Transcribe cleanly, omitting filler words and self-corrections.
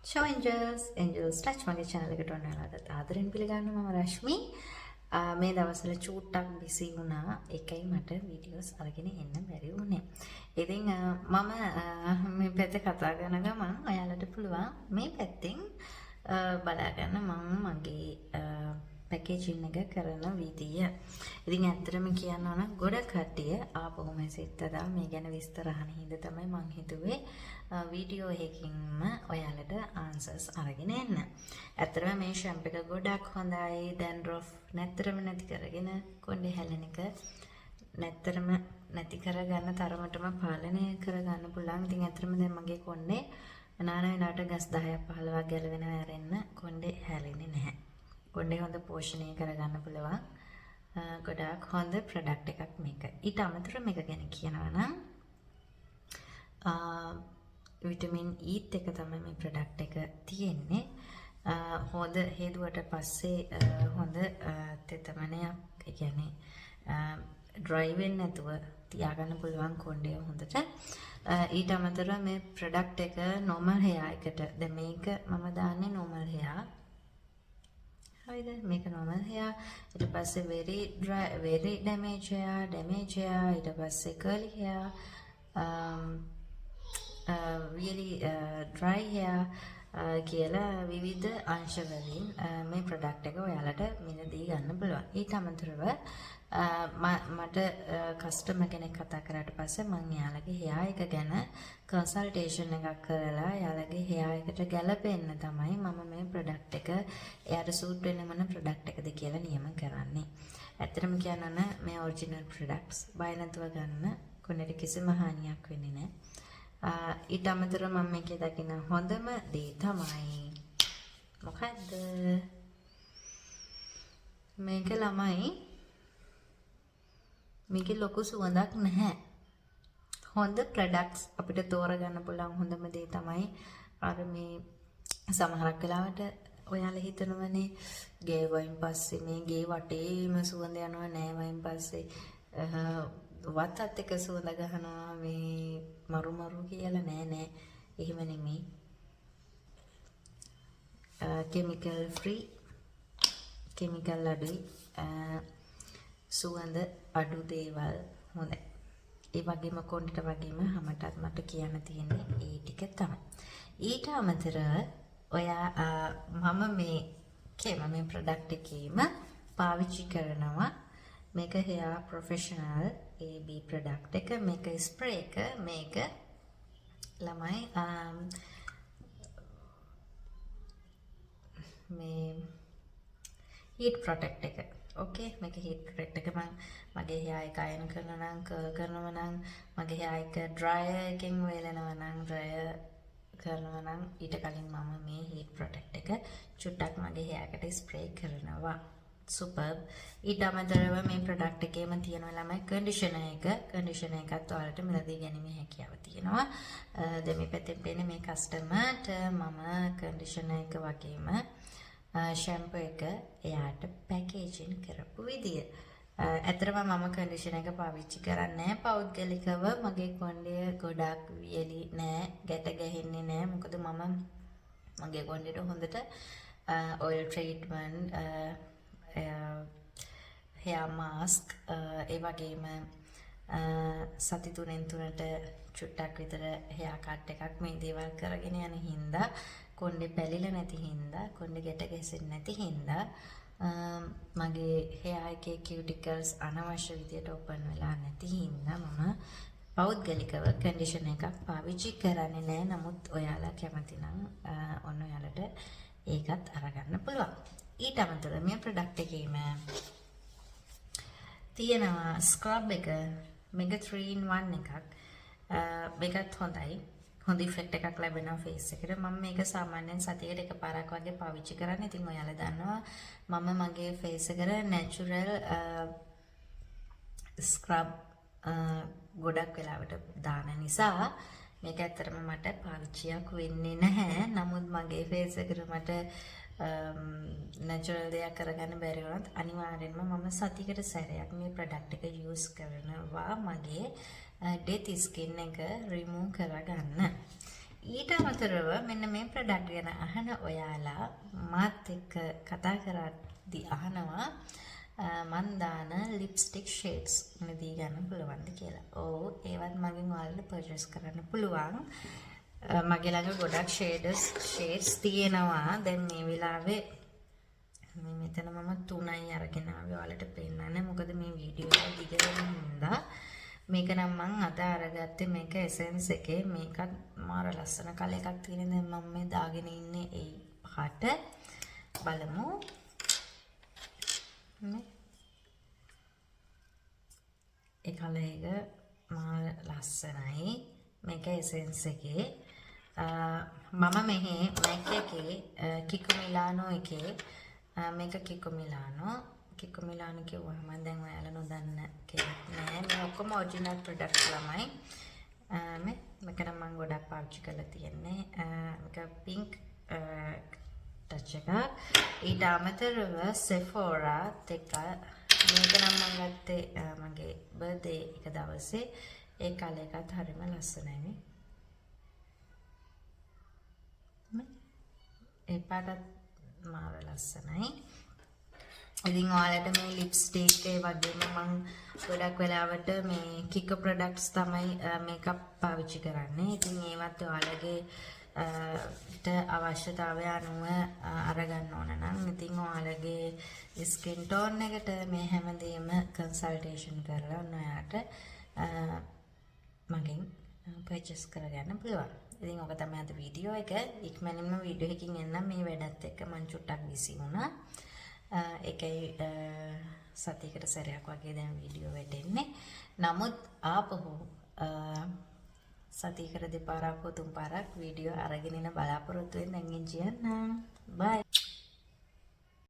Ciao Angels Touch මගේ channel එකට ඔයාලට ආදරෙන් පිළිගන්නවා මම රශ්මි. මේ දවස්වල චූට්ටක් බිසි වුණා. ඒකයි මට වීඩියෝස් අරගෙන එන්න බැරි වුණේ. ඉතින් මම මේ පැත්ත කතා කරන ගමන් ඔයාලට පුළුවන් මේ පැත්තෙන් බලා ගන්න මම මගේ පැකේජින් එක කරන විදිය. ඉතින් ඇත්තටම කියන්න ඕන ගොඩක් කට්ටිය ආපහු මැසේජ් දාලා මේ ගැන විස්තර අහන හින්දා තමයි මං හිතුවේ වීඩියෝ එකකින්ම ඔයාලට ආන්සර්ස් අරගෙන එන්න. ඇත්තටම මේ ෂැම්ප් එක ගොඩක් හොඳයි. ඩැන්ඩ්‍රොෆ් නැත්තරම නැති කරගෙන කොණ්ඩේ හැලෙන එක නැත්තරම නැති කරගන්න තරමටම පාලනය කරගන්න පුළුවන්. ඉතින් ඇත්තටම දැන් මගේ කොණ්ඩේ නාන වෙනාට ගස් 10ක් 15ක් ගැලවෙන වැරෙන්න කොණ්ඩේ හැලෙන්නේ නැහැ. කොණ්ඩේ හොඳ පෝෂණය කරගන්න පුළුවන්. ගොඩාක් හොඳ ප්‍රොඩක්ට් එකක් මේක. ඊට අමතරව මේක ගැන කියනවා නම් විටමින් E එක තමයි මේ ප්‍රොඩක්ට් එක තියෙන්නේ. හොඳ හේදුවට පස්සේ හොඳ තෙතමනයක්, ඒ කියන්නේ ඩ්‍රයි වෙන්නේ නැතුව තියාගන්න පුළුවන් කොණ්ඩේ හොඳට. ඊට අමතරව මේ ප්‍රොඩක්ට් එක normal hair එකට දැන් මේක මම දාන්නේ normal hair. හරිද? මේක normal hair. ඊට පස්සේ very damage hair, ඊට පස්සේ curly hair, really dry hair කියලා විවිධ අංශ වලින් මේ ප්‍රොඩක්ට් එක ඔයාලට මිලදී ගන්න පුළුවන්. ඊට අමතරව මට කස්ටමර් කෙනෙක් කතා කරාට පස්සේ මම එයාලගේ hair එක ගැන කන්සල්ටේෂන් එකක් කරලා එයාලගේ hair එකට ගැලපෙන්න තමයි මම මේ ප්‍රොඩක්ට් එක එයාට සූට් වෙන මොන ප්‍රොඩක්ට් එකද කියලා නියම කරන්නේ. ඇත්තටම කියනවා නම් මේ ඔරිජිනල් ප්‍රොඩක්ට්ස් බය නැතුව ගන්න කොනෙට කිසිම හානියක් වෙන්නේ නැහැ. ඊට අමතරව මම මේකේ දකින හොඳම දේ තමයි මොකද්ද? මේක ළමයි මේකේ ලොකු සුවඳක් නැහැ. හොඳ ප්‍රොඩක්ට්ස් අපිට තෝරගන්න පුළුවන් හොඳම දේ තමයි අර මේ සමහරක් වෙලාවට ඔයාලා හිතනවනේ ගේ වයින් පස්සේ මේ ගේ වටේම සුවඳ යනවා නෑ වයින් පස්සේ වතත් එක සුවඳ ගහනවා මේ මරු කියලා නෑ එහෙම නෙමෙයි. කෙමිකල් ෆ්‍රී, කෙමිකල් අඩුයි, සුවඳ අඩු දේවල් හොඳයි. ඒ වගේම කොණ්ඩට වගේම හැමතත් මට කියන්න තියෙන්නේ ඒ ටික තමයි. ඊට අමතරව ඔයා මම මේ ප්‍රොඩක්ට් එකේම පාවිච්චි කරනවා මේක hair professional AB ප්‍රොඩක්ට් එක. මේක ස්ප්‍රේ එක, මේක ළමයි මේ heat protect එක. ඕකේ, මේක heat protect එක මම මගේ hair එක අයන කරනවා නම් කරනවා නම් මගේ hair එක dryer එකෙන් වේලනවා නම් dryer කරනවා නම් ඊට කලින් මම මේ heat protect එක චුට්ටක් මගේ hair එකට ස්ප්‍රේ කරනවා. සුපර්බ්. ඊට අමතරව මේ ප්‍රොඩක්ට් එකේම තියෙනවා ළමයි කන්ඩිෂනර් එක. කන්ඩිෂනර් එකත් ඔයාලට මිලදී ගැනීමේ හැකියාව තියෙනවා. දැන් මේ පැත්තෙන් පේන්නේ මේ කස්ටමර්ට මම කන්ඩිෂනර් එක වගේම ෂැම්පූ එක එයාට පැකේජින් කරපු විදිය. ඇත්තටම මම කන්ඩිෂනර් එක පාවිච්චි කරන්නේ පෞද්ගලිකව. මගේ කොණ්ඩය ගොඩක් වියලි නෑ, ගැට ගැහෙන්නේ නෑ. මොකද මම මගේ කොණ්ඩේට හොඳට ඔයිල් ට්‍රීට්මන්ට්, hair mask, ඒ වගේම සති 3න් 3ට චුට්ටක් විතර hair cut එකක් මේ දේවල් කරගෙන යන හින්දා කොණ්ඩේ පැලිලා නැති හින්දා, කොණ්ඩේ ගැට ගැසෙන්නේ නැති හින්දා මගේ hair එකේ cuticles අනවශ්‍ය විදියට open වෙලා නැති හින්දා මම පෞද්ගලිකව කන්ඩිෂනර් එකක් පාවිච්චි කරන්නේ නැහැ. නමුත් ඔයාලා කැමති නම් ඔන්න ඔයාලට ඒකත් අරගන්න පුළුවන්. ඊට අමතරව මේ ප්‍රොඩක්ට් එකේම තියෙනවා ස්ක්‍රබ් එක, මේක 3 in 1 එකක්. මේකත් හොඳයි. හොඳ ඉෆෙක්ට් එකක් ලැබෙනවා ෆේස් එකට. මම මේක සාමාන්‍යයෙන් සතියකට එකපාරක් වගේ පාවිච්චි කරන්නේ. ඉතින් ඔයාලා දන්නවා මම මගේ ෆේස් එකට නැචරල් ස්ක්‍රබ් ගොඩක් වෙලාවට දාන නිසා මේක ඇත්තටම මට පාවිච්චියක් වෙන්නේ නැහැ. නමුත් මගේ ෆේස් එකට මට නැචරල් දෙයක් කරගන්න බැරි වුණත් අනිවාර්යෙන්ම මම සතියකට සැරයක් මේ ප්‍රොඩක්ට් එක යූස් කරනවා මගේ ඩෙත් ස්කින් එක රිමූව් කරගන්න. ඊට අමතරව මෙන්න මේ ප්‍රොඩක්ට් ගැන අහන ඔයාලා මාත් එක්ක කතා කරද්දී අහනවා මන් දාන ලිප්ස්ටික් ෂේඩ්ස් මෙදී ගන්න පුළුවන්ද කියලා. ඔව් ඒවත් මගෙන් ඔයාලට පර්චේස් කරන්න පුළුවන්. මගේ ළඟ ගොඩක් ෂේඩ්ස් තියෙනවා. දැන් මේ වෙලාවේ මේ මෙතන මම 3යි අරගෙන ආවේ ඔයාලට පෙන්නන්න. මොකද මේ වීඩියෝ එක දිග වෙන හින්දා මේක නම් මං අද අරගත්තේ මේක එසෙන්ස් එකේ. මේකත් මාර ලස්සන කල එකක් තියෙන. දැන් මම මේ දාගෙන ඉන්නේ ඒ පාට. බලමු. මේ ඒ කල එක මාර ලස්සනයි. මේක එසෙන්ස් එකේ මම මෙහි MAC එකේ කිකු මිලානෝ එකේ මේක කිකු මිලානෝ කිව්වම දැන් ඔයාලා නොදන්න කෙනෙක් නෑ. මේ ඔක්කොම ඔරිජිනල් ප්‍රොඩක්ට්ස් ළමයි. මේක නම් මම ගොඩක් පාවිච්චි කරලා තියෙන්නේ. මේක පින්ක් ටච් එක. ඊට අමතරව Sephora එක මේක නම් මම ගත්තේ මගේ බර්ත්ඩේ එක දවසේ. ඒ කල එකත් හරිම ලස්සනයි. ඒ පාටත් මාර ලස්සනයි. ඉතින් ඔයාලට මේ ලිප්ස්ටික් ඒ වගේම මම ගොඩක් වෙලාවට මේ කික ප්‍රොඩක්ට්ස් තමයි මේකප් පාවිච්චි කරන්නේ. ඉතින් ඒවත් ඔයාලගේ අවශ්‍යතාවය අනුව අරගන්න ඕන නම් ඉතින් ඔයාලගේ ස්කින් ටෝන් එකට මේ හැමදේම කන්සල්ටේෂන් කරලා ඔයාලට මගෙන් පර්චේස් කරගන්න පුළුවන්. ඉතින් ඔක තමයි අද වීඩියෝ එක. ඉක්මනින්ම වීඩියෝ එකකින් එන්නම්. මේ වැඩත් එක්ක මම චුට්ටක් බිසි වුණා. ඒකයි සතියකට සැරයක් වගේ දැන් වීඩියෝ වැටෙන්නේ. නමුත් ආපහු සතියකට දෙපාරක් හෝ තුන් පාරක් වීඩියෝ අරගෙන ඉන්න බලාපොරොත්තු වෙන්න දැන් කියන්නම්. බයි.